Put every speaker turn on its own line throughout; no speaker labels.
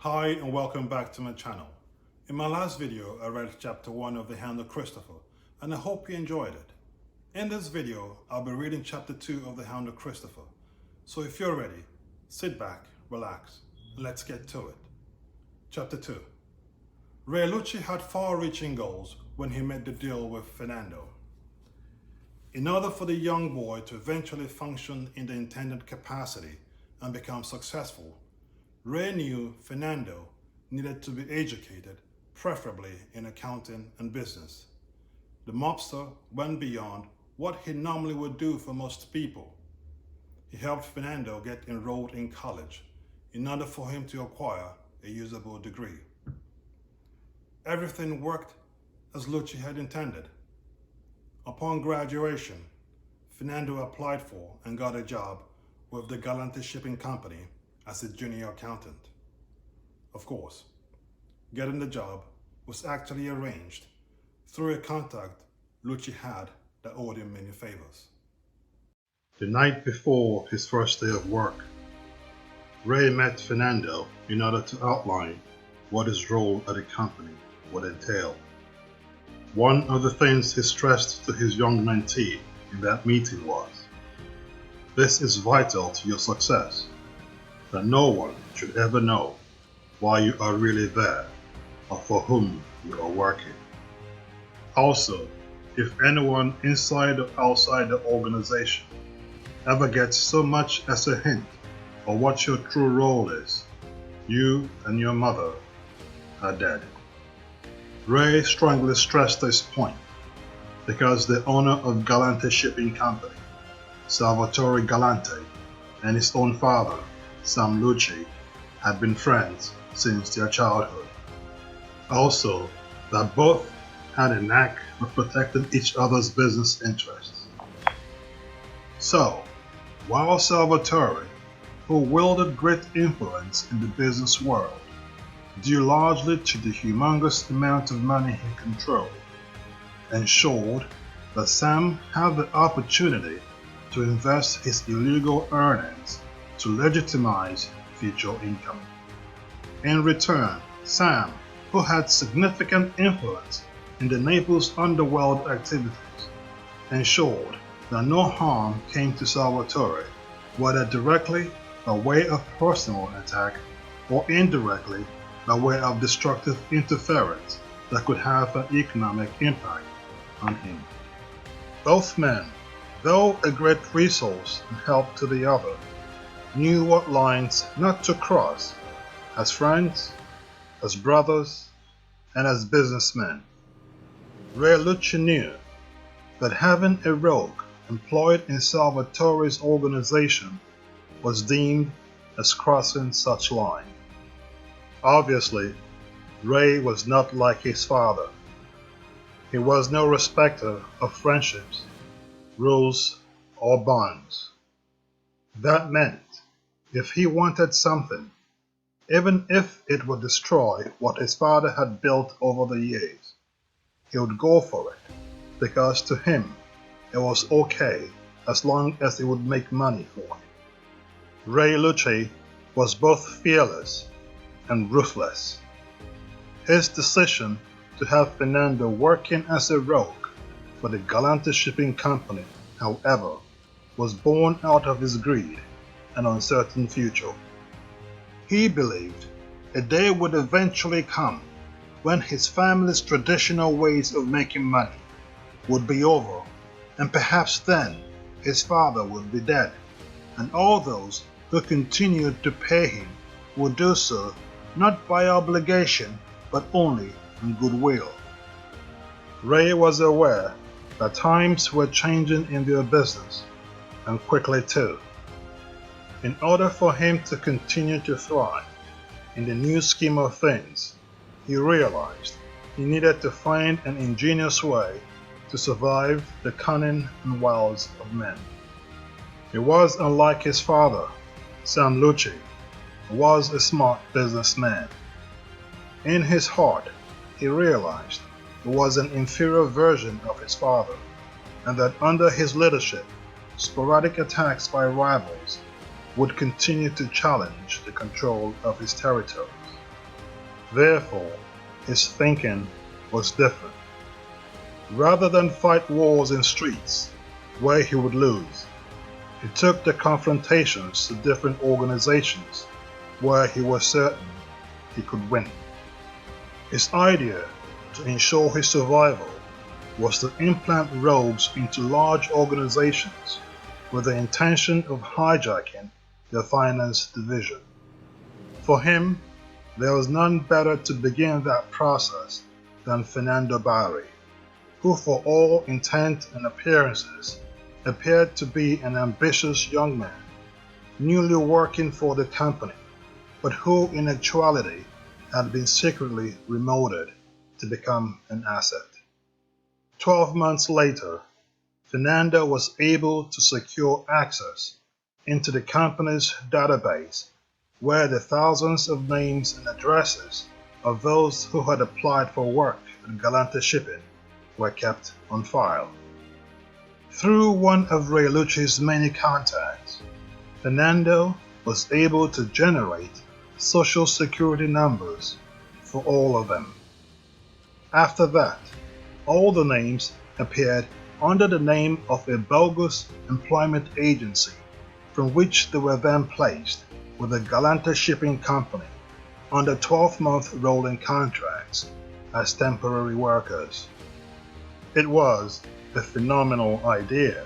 Hi and welcome back to my channel. In my last video, I read chapter 1 of the Hound of Christopher and I hope you enjoyed it. In this video, I'll be reading chapter 2 of the Hound of Christopher. So if you're ready, sit back, relax, and let's get to it. Chapter 2. Ray Lucci had far-reaching goals when he made the deal with Fernando. In order for the young boy to eventually function in the intended capacity and become successful, Ray knew Fernando needed to be educated, preferably in accounting and business. The mobster went beyond what he normally would do for most people. He helped Fernando get enrolled in college in order for him to acquire a usable degree. Everything worked as Lucci had intended. Upon graduation, Fernando applied for and got a job with the Galante Shipping Company as a junior accountant. Of course, getting the job was actually arranged through a contact Lucci had that owed him many favors. The night before his first day of work, Ray met Fernando in order to outline what his role at the company would entail. One of the things he stressed to his young mentee in that meeting was, "This is vital to your success, that no one should ever know why you are really there or for whom you are working. Also, if anyone inside or outside the organization ever gets so much as a hint of what your true role is, you and your mother are dead." Ray strongly stressed this point because the owner of Galante Shipping Company, Salvatore Galante, and his own father, Sam Lucci, had been friends since their childhood. Also, that both had a knack of protecting each other's business interests. So, while Salvatore, who wielded great influence in the business world, due largely to the humongous amount of money he controlled, ensured that Sam had the opportunity to invest his illegal earnings to legitimize future income. In return, Sam, who had significant influence in the Naples underworld activities, ensured that no harm came to Salvatore, whether directly by way of personal attack or indirectly by way of destructive interference that could have an economic impact on him. Both men, though a great resource and help to the other, knew what lines not to cross as friends, as brothers, and as businessmen. Ray Lucci knew that having a rogue employed in Salvatore's organization was deemed as crossing such line. Obviously, Ray was not like his father. He was no respecter of friendships, rules, or bonds. That meant if he wanted something, even if it would destroy what his father had built over the years, he would go for it, because to him it was okay as long as it would make money for him. Ray Lucci was both fearless and ruthless. His decision to have Fernando working as a rogue for the Galante Shipping Company, however, was born out of his greed and uncertain future. He believed a day would eventually come when his family's traditional ways of making money would be over, and perhaps then his father would be dead, and all those who continued to pay him would do so not by obligation but only on goodwill. Ray was aware that times were changing in their business, and quickly too. In order for him to continue to thrive in the new scheme of things, he realized he needed to find an ingenious way to survive the cunning and wiles of men. He was unlike his father, Sam Lucci, who was a smart businessman. In his heart, he realized he was an inferior version of his father, and that under his leadership, sporadic attacks by rivals would continue to challenge the control of his territories.
Therefore, his thinking was different. Rather than fight wars in streets, where he would lose, he took the confrontations to different organizations, where he was certain he could win. His idea to ensure his survival was to implant rogues into large organizations with the intention of hijacking their finance division. For him, there was none better to begin that process than Fernando Barry, who for all intent and appearances appeared to be an ambitious young man, newly working for the company, but who in actuality had been secretly remolded to become an asset. 12 months later, Fernando was able to secure access into the company's database, where the thousands of names and addresses of those who had applied for work at Galante Shipping were kept on file. Through one of Ray Lucci's many contacts, Fernando was able to generate social security numbers for all of them. After that, all the names appeared under the name of a bogus employment agency, from which they were then placed with the Galante Shipping Company under 12-month rolling contracts as temporary workers. It was a phenomenal idea.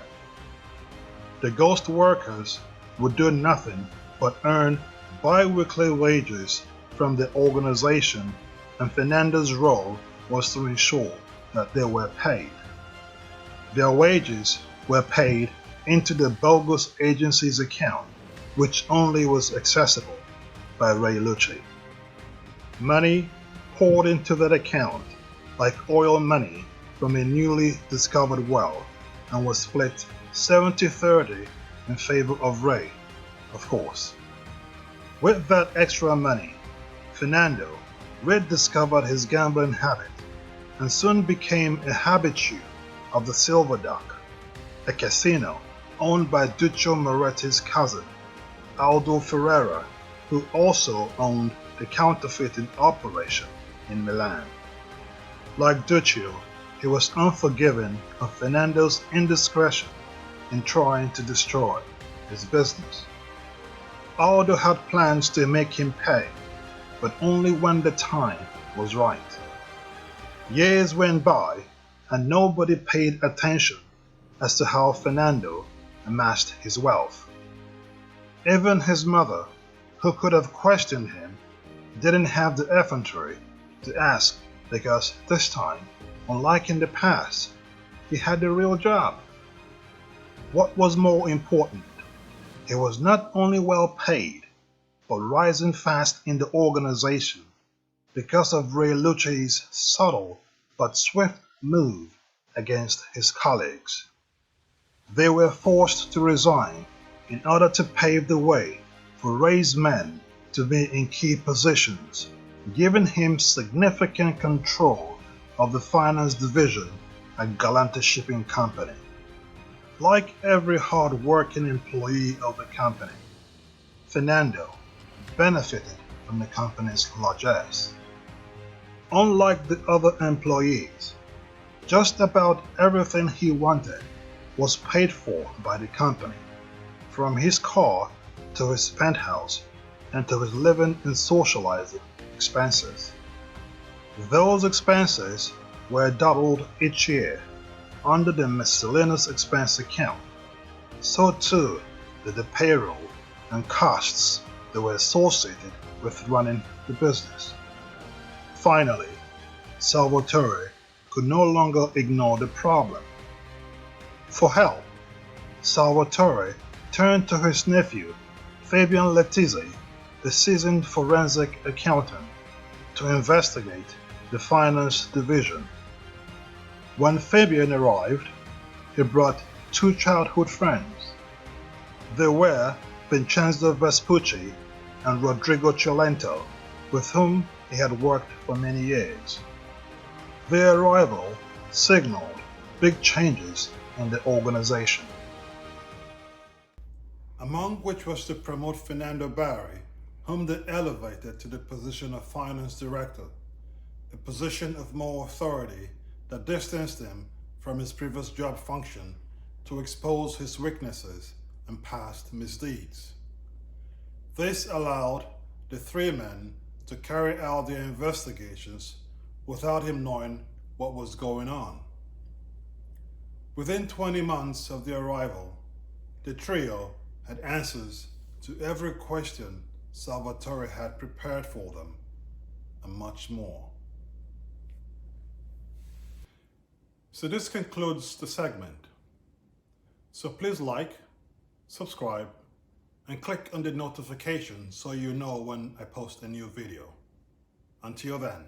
The ghost workers would do nothing but earn bi-weekly wages from the organization, and Fernando's role was to ensure that they were paid. Their wages were paid into the bogus agency's account, which only was accessible by Ray Lucci. Money poured into that account like oil money from a newly discovered well, and was split 70-30 in favor of Ray, of course. With that extra money, Fernando rediscovered his gambling habit and soon became a habitué of the Silver Duck, a casino owned by Duccio Moretti's cousin, Aldo Ferreira, who also owned the counterfeiting operation in Milan. Like Duccio, he was unforgiving of Fernando's indiscretion in trying to destroy his business. Aldo had plans to make him pay, but only when the time was right. Years went by, and nobody paid attention as to how Fernando amassed his wealth. Even his mother, who could have questioned him, didn't have the effrontery to ask, because this time, unlike in the past, he had a real job. What was more important, he was not only well paid, but rising fast in the organization because of Ray Lucci's subtle but swift move against his colleagues. They were forced to resign in order to pave the way for Ray's men to be in key positions, giving him significant control of the finance division at Galante Shipping Company. Like every hard-working employee of the company, Fernando benefited from the company's largesse. Unlike the other employees, just about everything he wanted was paid for by the company, from his car to his penthouse and to his living and socializing expenses. Those expenses were doubled each year under the miscellaneous expense account. So too did the payroll and costs that were associated with running the business. Finally, Salvatore could no longer ignore the problem. For help, Salvatore turned to his nephew, Fabian Letizzi, the seasoned forensic accountant, to investigate the finance division. When Fabian arrived, he brought two childhood friends. They were Vincenzo Vespucci and Rodrigo Ciolento, with whom he had worked for many years. Their arrival signaled big changes in the organization.
Among which was to promote Fernando Barry, whom they elevated to the position of finance director, a position of more authority that distanced him from his previous job function to expose his weaknesses and past misdeeds. This allowed the three men to carry out their investigations without him knowing what was going on. Within 20 months of their arrival, the trio had answers to every question Salvatore had prepared for them, and much more. So this concludes the segment. So please like, subscribe, and click on the notification so you know when I post a new video. Until then.